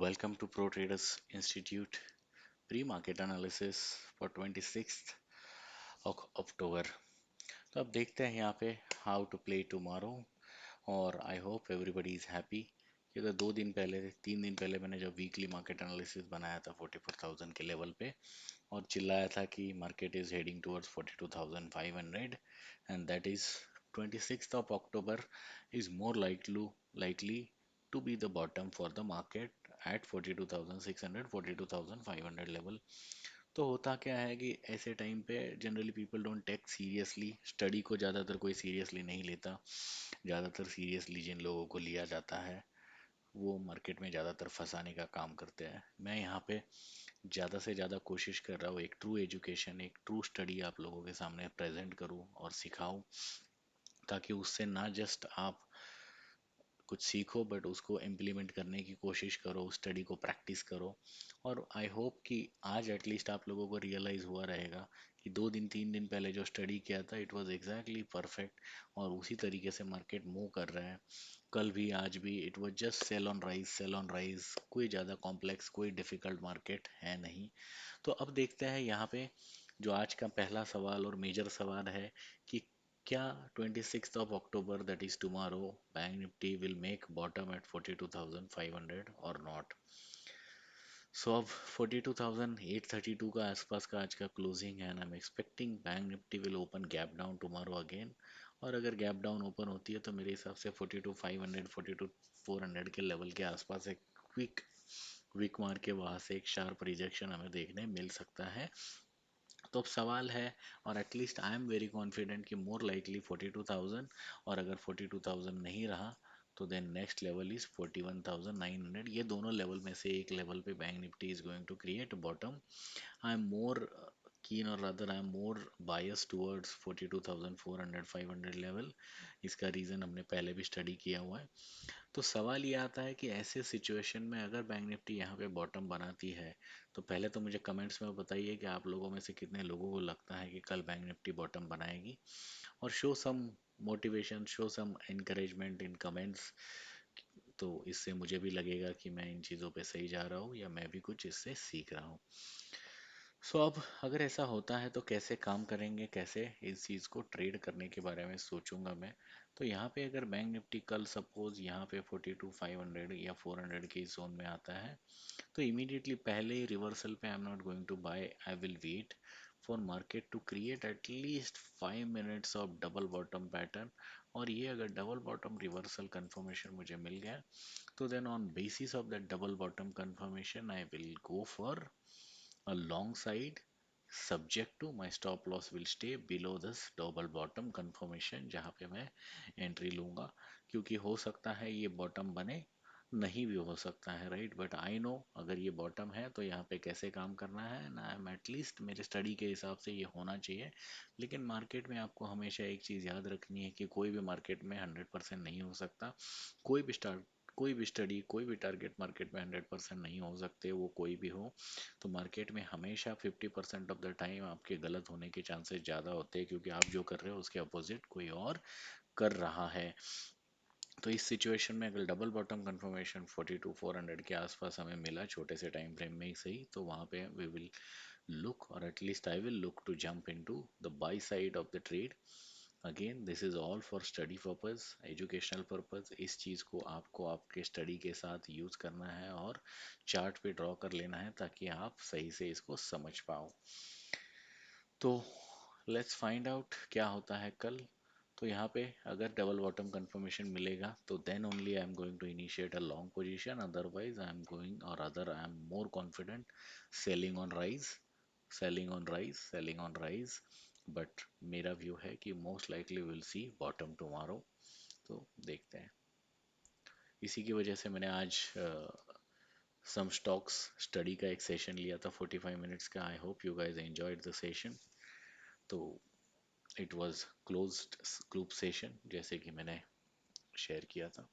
Welcome to Pro Traders Institute pre-market analysis for 26th October। तो अब देखते हैं यहाँ पे हाउ टू प्ले टुमारो। और I hope everybody is happy कि अगर 3 दिन पहले मैंने जब वीकली मार्केट एनालिसिस बनाया था 44,000 के लेवल पे और चिल्लाया था कि market is heading towards 42,500 and that is 26th of October is more likely to be the bottom for the market at 42,600 42,500 level। तो होता क्या है कि ऐसे टाइम पे generally people don't take seriously study को, ज़्यादातर कोई सीरियसली नहीं लेता। ज़्यादातर सीरियसली जिन लोगों को लिया जाता है वो मार्केट में ज़्यादातर फंसाने का काम करते हैं। मैं यहाँ पे ज़्यादा से ज़्यादा कोशिश कर रहा हूँ एक ट्रू एजुकेशन, एक ट्रू स्टडी आप लोगों के सामने प्रेजेंट करूँ और सिखाऊं, ताकि उससे ना जस्ट आप कुछ सीखो बट उसको इम्प्लीमेंट करने की कोशिश करो, स्टडी को प्रैक्टिस करो। और आई होप कि आज एटलीस्ट आप लोगों को रियलाइज़ हुआ रहेगा कि 2 दिन 3 दिन पहले जो स्टडी किया था इट वाज एग्जैक्टली परफेक्ट और उसी तरीके से मार्केट मूव कर रहा है। कल भी आज भी it was just sell on rise, कोई ज़्यादा कॉम्प्लेक्स कोई डिफ़िकल्ट मार्केट है नहीं। तो अब देखते हैं यहाँ पे जो आज का पहला सवाल और मेजर सवाल है कि क्या 26th of October that is tomorrow bank Nifty will make bottom at 42,500 और नॉट। सो अब 42,832 का आसपास का आज का क्लोजिंग है and I am expecting bank Nifty will open gap down tomorrow again. और अगर गैप डाउन ओपन होती है तो मेरे हिसाब से 42,500 42,400 के लेवल के आसपास एक क्विक विक मार के वहाँ से एक शार्प रिजेक्शन हमें देखने मिल सकता है। तो अब सवाल है, और at least I am very confident कि मोर लाइकली 42,000, और अगर 42,000 नहीं रहा तो देन नेक्स्ट लेवल इज 41,900। ये दोनों लेवल में से एक लेवल पे bank Nifty is going to create bottom. I am more keen or rather I am more biased towards 42,400 500 level. इसका रीज़न हमने पहले भी स्टडी किया हुआ है। तो सवाल ये आता है कि ऐसे सिचुएशन में अगर बैंक निफ्टी यहाँ पे बॉटम बनाती है तो पहले तो मुझे कमेंट्स में बताइए कि आप लोगों में से कितने लोगों को लगता है कि कल बैंक निफ्टी बॉटम बनाएगी, और show some motivation, show some encouragement in comments. तो इससे मुझे भी लगेगा कि मैं इन चीज़ों पे सही जा रहा हूँ या मैं भी कुछ इससे सीख रहा हूँ। सो अब अगर ऐसा होता है तो कैसे काम करेंगे, कैसे इस चीज़ को ट्रेड करने के बारे में सोचूंगा मैं। तो यहाँ पे अगर बैंक निफ्टी कल सपोज यहाँ पे 42,500 या 400 के जोन में आता है तो इमीडिएटली पहले ही रिवर्सल पे I am not going to buy, I will wait for market to create at least 5 minutes of double bottom pattern. और ये अगर डबल बॉटम रिवर्सल कंफर्मेशन मुझे मिल गया तो then on basis of that double bottom confirmation I will go for a long side, subject to my stop loss will stay below this double bottom confirmation जहाँ पे मैं entry लूँगा। क्योंकि हो सकता है ये बॉटम बने, नहीं भी हो सकता है, राइट, बट आई नो अगर ये बॉटम है तो यहाँ पे कैसे काम करना है ना, आई एम एटलीस्ट मेरे स्टडी के हिसाब से ये होना चाहिए। लेकिन मार्केट में आपको हमेशा एक चीज़ याद रखनी है कि कोई भी मार्केट में 100% नहीं हो सकता। कोई भी स्टार्ट कोई भी स्टडी कोई भी टारगेट मार्केट में 100% नहीं हो सकते, वो कोई भी हो। तो मार्केट में हमेशा 50% ऑफ द टाइम आपके गलत होने के चांसेस ज़्यादा होते हैं, क्योंकि आप जो कर रहे हो उसके अपोजिट कोई और कर रहा है। तो इस सिचुएशन में अगर डबल बॉटम कंफर्मेशन 42,400 के आसपास हमें मिला छोटे से टाइम फ्रेम में ही सही, तो वहाँ पे वी विल लुक, और at least I will look to jump into the buy side of the trade. Again this is all for study purpose, educational purpose. इस चीज़ को आपको आपके स्टडी के साथ यूज़ करना है और चार्ट पे ड्रॉ कर लेना है ताकि आप सही से इसको समझ पाओ। तो लेट्स फाइंड आउट क्या होता है कल। तो यहाँ पे अगर डबल बॉटम कंफर्मेशन मिलेगा तो then only I am going to initiate a long position, otherwise I am going, और other I am more confident selling on rise, selling on rise, selling on rise. But मेरा view है कि most likely will see bottom tomorrow. तो देखते हैं। इसी की वजह से मैंने आज सम स्टॉक्स स्टडी का एक सेशन लिया था 45 मिनट्स का। I hope you guys enjoyed the session. तो it was closed group session जैसे कि मैंने शेयर किया था।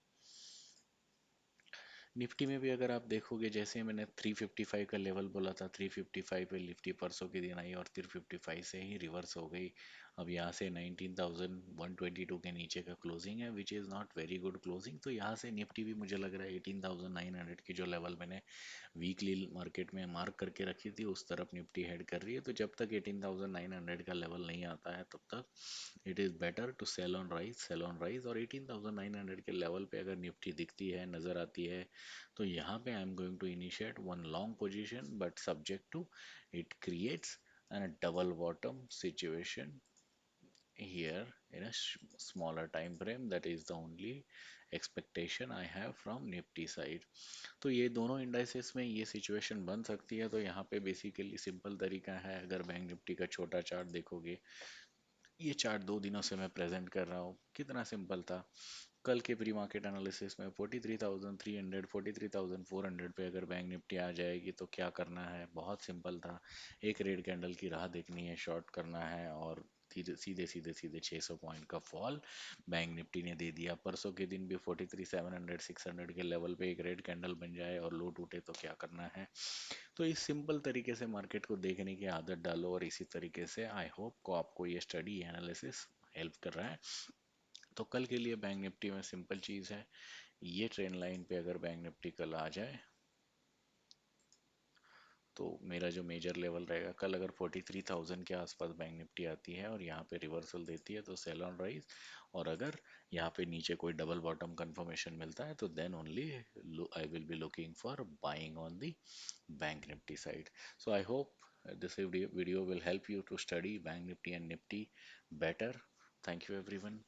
निफ्टी में भी अगर आप देखोगे, जैसे मैंने 355 का लेवल बोला था, 355 पे निफ्टी परसों के दिन आई और 355 से ही रिवर्स हो गई। अब यहाँ से 19,122 के नीचे का क्लोजिंग है, which is not very good closing. तो यहाँ से निफ्टी भी मुझे लग रहा है 18,900 की जो लेवल मैंने वीकली मार्केट में मार्क करके रखी थी, उस तरफ निफ्टी हेड कर रही है। तो जब तक 18,900 का लेवल नहीं आता है, तब तक it is better to sell on rise, sell on rise. और 18,900 के लेवल पे अगर निफ्टी दिखती है, नज़र आती है, तो यहाँ पे I am going to initiate one long position, but subject to it creates an double bottom situation here in a smaller time frame. That is the only expectation I have from Nifty side. तो ये दोनों indices में ये situation बन सकती है। तो यहाँ पे बेसिकली सिंपल तरीका है, अगर बैंक निफ्टी का छोटा चार्ट देखोगे, ये चार्ट 2 दिनों से मैं प्रेजेंट कर रहा हूँ, कितना सिंपल था। कल के प्री मार्केट एनालिसिस में 43,300 43,400 पे अगर बैंक निफ्टी आ जाएगी तो क्या करना है, बहुत सिंपल था। एक रेड कैंडल की राह देखनी है, शॉर्ट करना है, और सीधे सीधे सीधे सीधे 600 पॉइंट का फॉल बैंक निफ्टी ने दे दिया। परसों के दिन भी 43,700 600 के लेवल पे एक रेड कैंडल बन जाए और लो टूटे तो क्या करना है। तो इस सिंपल तरीके से मार्केट को देखने की आदत डालो, और इसी तरीके से आई होप को आपको ये स्टडी एनालिसिस हेल्प कर रहा है। तो कल के लिए बैंक निफ्टी में सिंपल चीज़ है, ये ट्रेंड लाइन पे अगर बैंक निफ्टी कल आ जाए, तो मेरा जो मेजर लेवल रहेगा कल, अगर 43,000 के आसपास बैंक निफ्टी आती है और यहाँ पे रिवर्सल देती है, तो सेल ऑन राइज। और अगर यहाँ पे नीचे कोई डबल बॉटम कंफर्मेशन मिलता है, तो then only I will be looking for buying on the bank Nifty side. So I hope this video will help you to study bank nifty and nifty better. Thank you everyone.